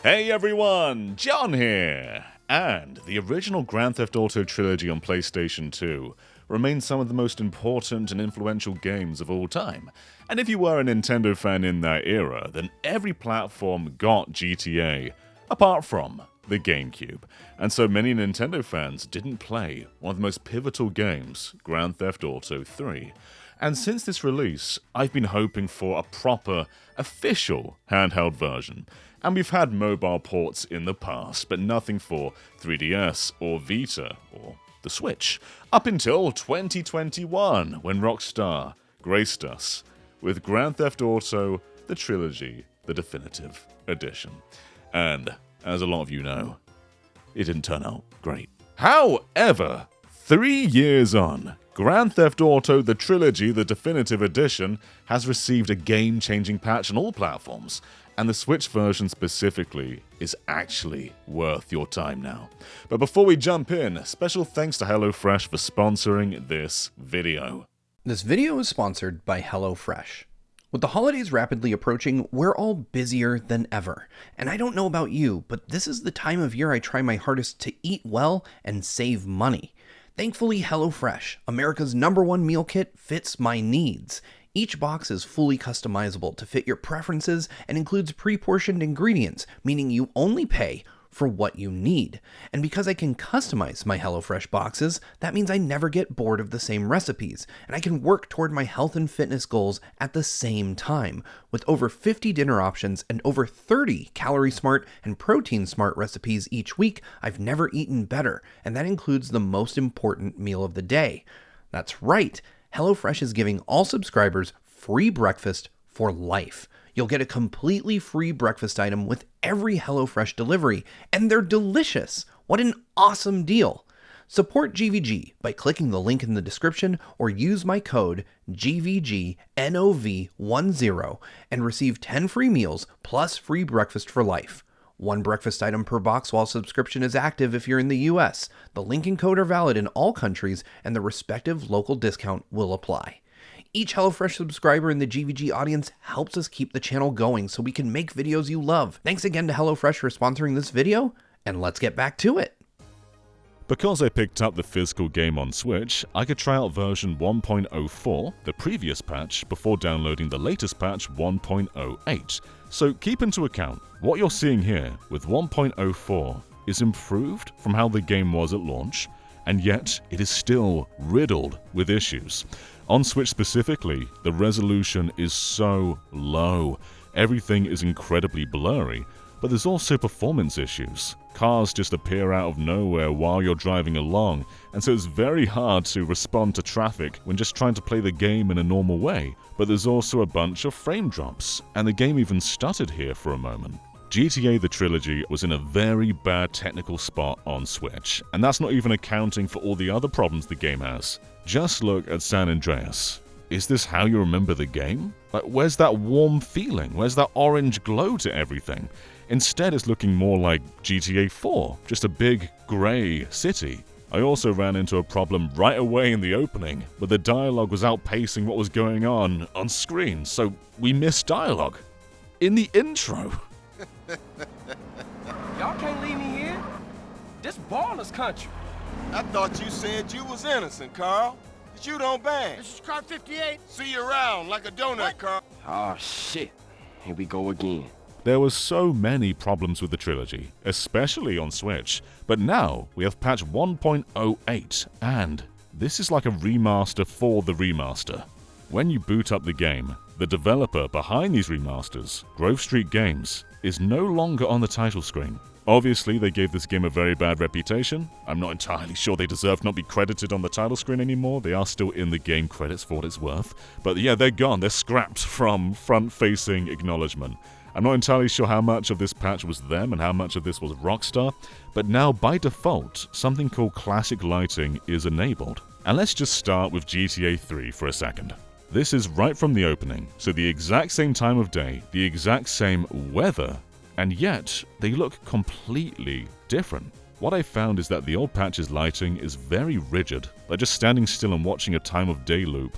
Hey everyone, John here! And the original Grand Theft Auto trilogy on PlayStation 2 remains some of the most important and influential games of all time. And if you were a Nintendo fan in that era, then every platform got GTA, apart from the GameCube. And so many Nintendo fans didn't play one of the most pivotal games, Grand Theft Auto 3. And since this release, I've been hoping for a proper, official handheld version. And we've had mobile ports in the past, but nothing for 3DS or Vita or the Switch. Up until 2021, when Rockstar graced us with Grand Theft Auto, the Trilogy, the Definitive Edition. And, as a lot of you know, it didn't turn out great. However, 3 years on, Grand Theft Auto, the Trilogy, the Definitive Edition has received a game-changing patch on all platforms, and the Switch version specifically is actually worth your time now. But before we jump in, special thanks to HelloFresh for sponsoring this video. This video is sponsored by HelloFresh. With the holidays rapidly approaching, we're all busier than ever. And I don't know about you, but this is the time of year I try my hardest to eat well and save money. Thankfully, HelloFresh, America's #1 meal kit, fits my needs. Each box is fully customizable to fit your preferences and includes pre-portioned ingredients, meaning you only pay for what you need. And because I can customize my HelloFresh boxes, that means I never get bored of the same recipes, and I can work toward my health and fitness goals at the same time. With over 50 dinner options and over 30 calorie-smart and protein-smart recipes each week, I've never eaten better, and that includes the most important meal of the day. That's right, HelloFresh is giving all subscribers free breakfast for life. You'll get a completely free breakfast item with every HelloFresh delivery, and they're delicious. What an awesome deal. Support GVG by clicking the link in the description or use my code GVGNOV10 and receive 10 free meals plus free breakfast for life. One breakfast item per box while subscription is active if you're in the US. The link and code are valid in all countries, and the respective local discount will apply. Each HelloFresh subscriber in the GVG audience helps us keep the channel going so we can make videos you love. Thanks again to HelloFresh for sponsoring this video, and let's get back to it. Because I picked up the physical game on Switch, I could try out version 1.04, the previous patch, before downloading the latest patch 1.08. So keep into account, what you're seeing here with 1.04 is improved from how the game was at launch, and yet it is still riddled with issues. On Switch specifically, the resolution is so low. Everything is incredibly blurry, but there's also performance issues. Cars just appear out of nowhere while you're driving along, and so it's very hard to respond to traffic when just trying to play the game in a normal way. But there's also a bunch of frame drops, and the game even stuttered here for a moment. GTA the Trilogy was in a very bad technical spot on Switch, and that's not even accounting for all the other problems the game has. Just look at San Andreas. Is this how you remember the game? Like, where's that warm feeling? Where's that orange glow to everything? Instead, it's looking more like GTA 4, just a big, grey city. I also ran into a problem right away in the opening, where the dialogue was outpacing what was going on screen, so we missed dialogue. In the intro. Y'all can't leave me here. This baller's country. I thought you said you was innocent, Carl. But you don't bang. This is car 58. See you around like a donut, Carl. Oh, shit. Here we go again. There were so many problems with the trilogy, especially on Switch, but now we have patch 1.08, and this is like a remaster for the remaster. When you boot up the game, the developer behind these remasters, Grove Street Games, is no longer on the title screen. Obviously, they gave this game a very bad reputation. I'm not entirely sure they deserve not be credited on the title screen anymore. They are still in the game credits for what it's worth. But yeah, they're gone. They're scrapped from front-facing acknowledgement. I'm not entirely sure how much of this patch was them and how much of this was Rockstar, but now by default, something called classic lighting is enabled. And let's just start with GTA 3 for a second. This is right from the opening, so the exact same time of day, the exact same weather, and yet they look completely different. What I found is that the old patch's lighting is very rigid, like just standing still and watching a time of day loop.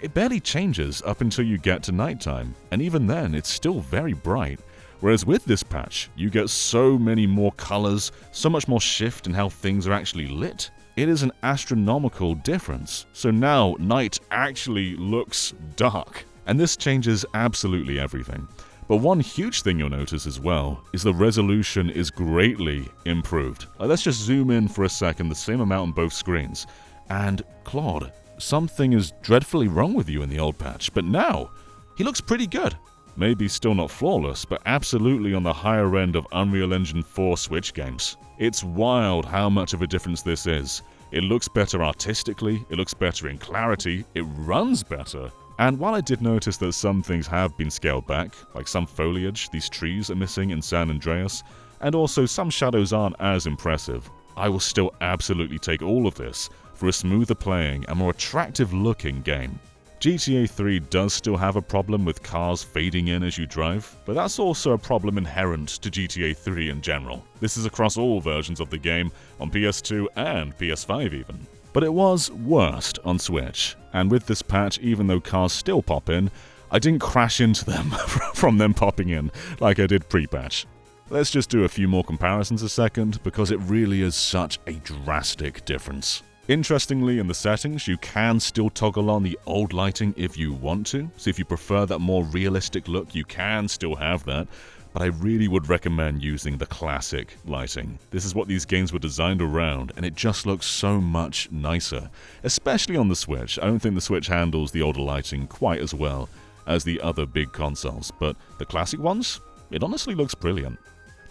It barely changes up until you get to nighttime, and even then it's still very bright. Whereas with this patch, you get so many more colors, so much more shift in how things are actually lit. It is an astronomical difference. So now night actually looks dark. And this changes absolutely everything. But one huge thing you'll notice as well is the resolution is greatly improved. Let's just zoom in for a second, the same amount on both screens. And Claude, something is dreadfully wrong with you in the old patch, but now he looks pretty good. Maybe still not flawless, but absolutely on the higher end of Unreal Engine 4 Switch games. It's wild how much of a difference this is. It looks better artistically, it looks better in clarity, it runs better. And while I did notice that some things have been scaled back, like some foliage these trees are missing in San Andreas, and also some shadows aren't as impressive, I will still absolutely take all of this for a smoother playing and more attractive looking game. GTA 3 does still have a problem with cars fading in as you drive, but that's also a problem inherent to GTA 3 in general. This is across all versions of the game, on PS2 and PS5 even. But it was worst on Switch, and with this patch, even though cars still pop in, I didn't crash into them from them popping in like I did pre-patch. Let's just do a few more comparisons a second, because it really is such a drastic difference. Interestingly, in the settings, you can still toggle on the old lighting if you want to, so if you prefer that more realistic look, you can still have that, but I really would recommend using the classic lighting. This is what these games were designed around, and it just looks so much nicer, especially on the Switch. I don't think the Switch handles the older lighting quite as well as the other big consoles, but the classic ones, it honestly looks brilliant.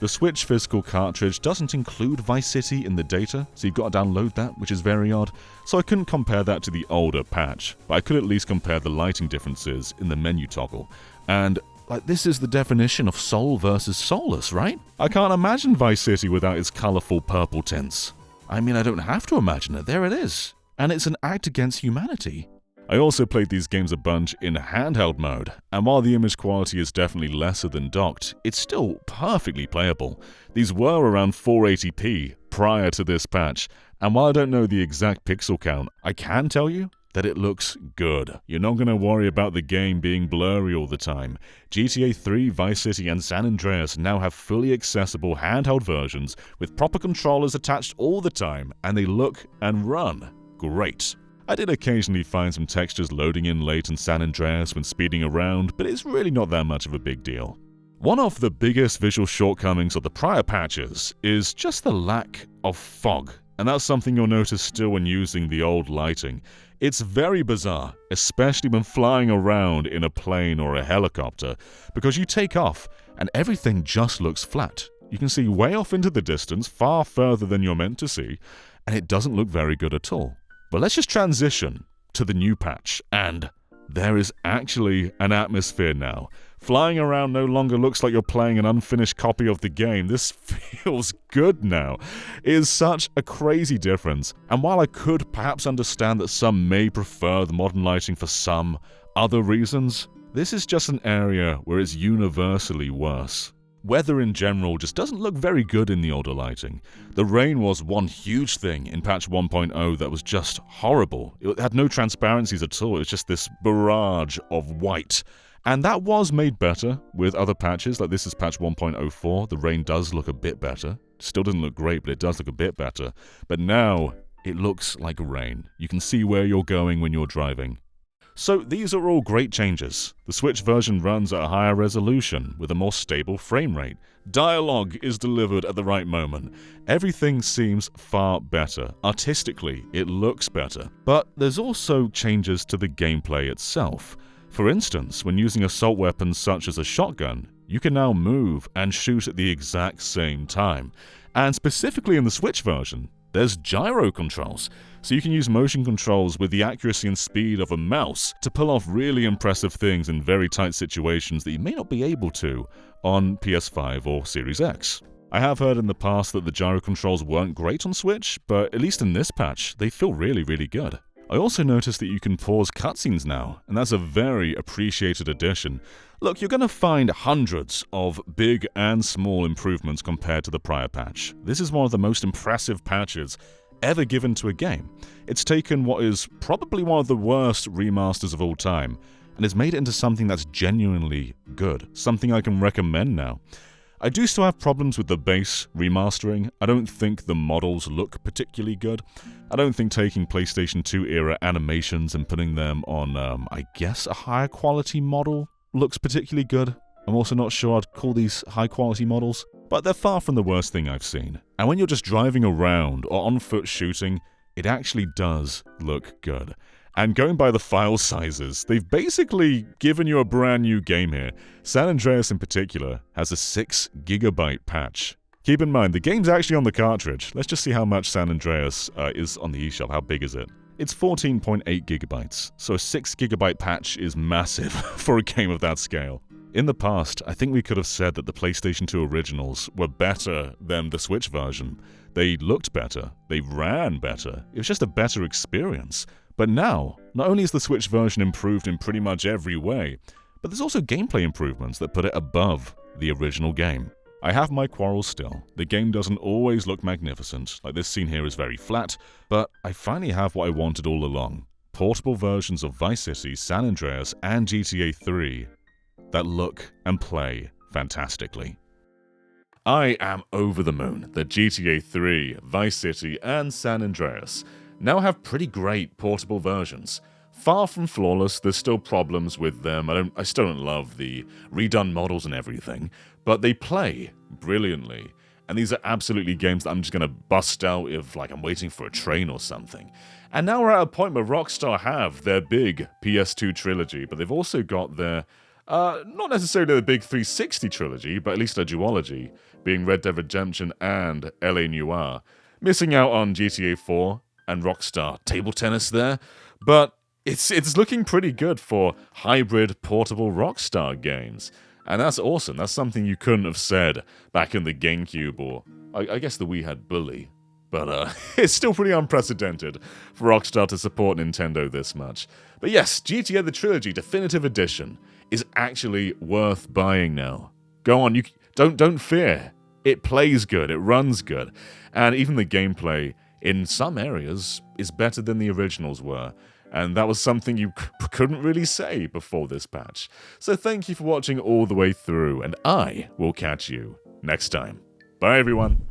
The Switch physical cartridge doesn't include Vice City in the data, so you've got to download that, which is very odd, so I couldn't compare that to the older patch, but I could at least compare the lighting differences in the menu toggle. And this is the definition of soul versus soulless, right? I can't imagine Vice City without its colorful purple tints. I mean, I don't have to imagine it, there it is. And it's an act against humanity. I also played these games a bunch in handheld mode, and while the image quality is definitely lesser than docked, it's still perfectly playable. These were around 480p prior to this patch, and while I don't know the exact pixel count, I can tell you that it looks good. You're not going to worry about the game being blurry all the time. GTA 3, Vice City, and San Andreas now have fully accessible handheld versions with proper controllers attached all the time, and they look and run great. I did occasionally find some textures loading in late in San Andreas when speeding around, but it's really not that much of a big deal. One of the biggest visual shortcomings of the prior patches is just the lack of fog, and that's something you'll notice still when using the old lighting. It's very bizarre, especially when flying around in a plane or a helicopter, because you take off and everything just looks flat. You can see way off into the distance, far further than you're meant to see, and it doesn't look very good at all. But let's just transition to the new patch, and there is actually an atmosphere now. Flying around no longer looks like you're playing an unfinished copy of the game. This feels good now. It is such a crazy difference, and while I could perhaps understand that some may prefer the modern lighting for some other reasons, this is just an area where it's universally worse. Weather in general just doesn't look very good in the older lighting. The rain was one huge thing in patch 1.0 that was just horrible. It had no transparencies at all, it was just this barrage of white. And that was made better with other patches, like this is patch 1.04, the rain does look a bit better. Still doesn't look great, but it does look a bit better. But now, it looks like rain. You can see where you're going when you're driving. So these are all great changes. The Switch version runs at a higher resolution with a more stable frame rate. Dialogue is delivered at the right moment. Everything seems far better. Artistically, it looks better. But there's also changes to the gameplay itself. For instance, when using assault weapons such as a shotgun, you can now move and shoot at the exact same time. And specifically in the Switch version, there's gyro controls, so you can use motion controls with the accuracy and speed of a mouse to pull off really impressive things in very tight situations that you may not be able to on PS5 or Series X. I have heard in the past that the gyro controls weren't great on Switch, but at least in this patch, they feel really, really good. I also noticed that you can pause cutscenes now, and that's a very appreciated addition. Look, you're going to find hundreds of big and small improvements compared to the prior patch. This is one of the most impressive patches ever given to a game. It's taken what is probably one of the worst remasters of all time and has made it into something that's genuinely good, something I can recommend now. I do still have problems with the base remastering. I don't think the models look particularly good. I don't think taking PlayStation 2 era animations and putting them on, I guess, a higher quality model looks particularly good. I'm also not sure I'd call these high quality models, but they're far from the worst thing I've seen. And when you're just driving around or on foot shooting, it actually does look good. And going by the file sizes, they've basically given you a brand new game here. San Andreas in particular has a 6 GB patch. Keep in mind, the game's actually on the cartridge. Let's just see how much San Andreas is on the eShop. How big is it? It's 14.8 GB, so a 6 GB patch is massive for a game of that scale. In the past, I think we could have said that the PlayStation 2 originals were better than the Switch version. They looked better, they ran better, it was just a better experience. But now, not only is the Switch version improved in pretty much every way, but there's also gameplay improvements that put it above the original game. I have my quarrels still. The game doesn't always look magnificent, like this scene here is very flat, but I finally have what I wanted all along. Portable versions of Vice City, San Andreas, and GTA 3 that look and play fantastically. I am over the moon that GTA 3, Vice City, and San Andreas now have pretty great portable versions. Far from flawless, there's still problems with them. I still don't love the redone models and everything, but they play brilliantly. And these are absolutely games that I'm just going to bust out if I'm waiting for a train or something. And now we're at a point where Rockstar have their big PS2 trilogy, but they've also got their not necessarily the big 360 trilogy, but at least a duology, being Red Dead Redemption and LA Noire. Missing out on GTA 4 and Rockstar table tennis there, but it's looking pretty good for hybrid portable Rockstar games. And that's awesome. That's something you couldn't have said back in the GameCube, or I guess the Wii had Bully. But it's still pretty unprecedented for Rockstar to support Nintendo this much. But yes, GTA the Trilogy Definitive Edition is actually worth buying now. Go on, don't fear. It plays good, it runs good, and even the gameplay in some areas is better than the originals were. And that was something you couldn't really say before this patch. So thank you for watching all the way through, and I will catch you next time. Bye everyone.